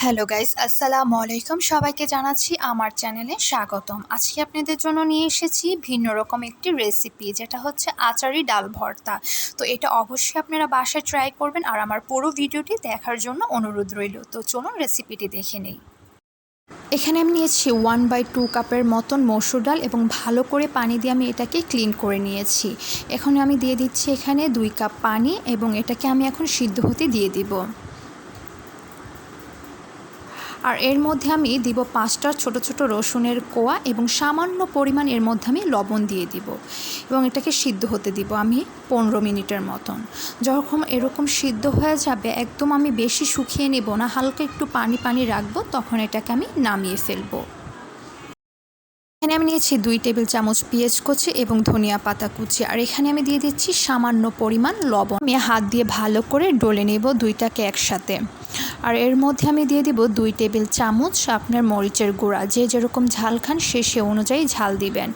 Hello guys, আসসালামু আলাইকুম। সবাইকে জানাচ্ছি আমার চ্যানেলে স্বাগতম। আজকে আপনাদের জন্য নিয়ে এসেছি ভিন্ন রকম একটি রেসিপি, যেটা হচ্ছে আচারি ডাল ভর্তা। তো এটা অবশ্যই আপনারা বাসায় ট্রাই করবেন আর আমার পুরো ভিডিওটি দেখার জন্য অনুরোধ রইল। তো চলুন রেসিপিটি দেখে নেই। এখানে আমি নিয়েছি 1/2 কাপের মতন মসুর ডাল এবং ভালো করে পানি দিয়ে আমি এটাকে ক্লিন করে নিয়েছি। এখন আমি দিয়ে দিচ্ছি এখানে 2 কাপ পানি এবং এটাকে আমি এখন সিদ্ধ হতে দিয়ে দিব। আর এর মধ্যে আমি দিব 5টা ছোট ছোট রসুনের কোয়া এবং সামান্য পরিমাণ এর মধ্যে আমি লবণ দিয়ে দিব এবং এটাকে সিদ্ধ হতে দিব আমি 15 মিনিটের মতন। যখন এরকম সিদ্ধ হয়ে যাবে, একদম আমি বেশি শুকিয়ে নেব না, হালকা একটু পানি পানি রাখবো, তখন এটাকে আমি নামিয়ে ফেলবো। এখানে আমি নিয়েছি 2 টেবিল চামচ পেঁয়াজ কুচি এবং ধনিয়া পাতা কুচি, আর এখানে আমি দিয়ে দিচ্ছি সামান্য পরিমাণ লবণ। আমি হাত দিয়ে ভালো করে ডলে নেব দুইটাকে একসাথে। আর এর মধ্যে আমি দিয়ে দিব 2 টেবিল চামচ আপনার মরিচের গুঁড়া, যে যেরকম ঝাল খান সে অনুযায়ী ঝাল দিবেন।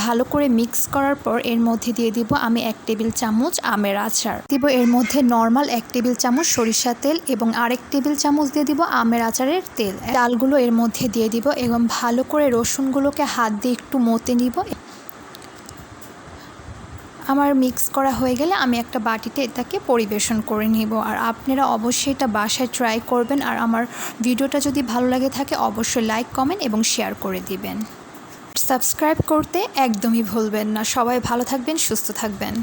ভালো করে মিক্স করার পর এর মধ্যে দিয়ে দিব আমি 1 টেবিল চামচ আমের আচার দিব। এর মধ্যে নর্মাল 1 টেবিল চামচ সরিষা তেল এবং আরেক টেবিল চামচ দিয়ে দিব আমের আচারের তেল। ডালগুলো এর মধ্যে দিয়ে দিব এবং ভালো করে রসুনগুলোকে হাত দিয়ে একটু মতে নিব। আমার মিক্স করা হয়ে গেলে আমি একটা বাটিতে এটাকে পরিবেশন করে নিব। আর আপনারা অবশ্যই এটা বাসায় ট্রাই করবেন। আর আমার ভিডিওটা যদি ভালো লাগে থাকে অবশ্যই লাইক, কমেন্ট এবং শেয়ার করে দিবেন। সাবস্ক্রাইব করতে একদমই ভুলবেন না। সবাই ভালো থাকবেন, সুস্থ থাকবেন।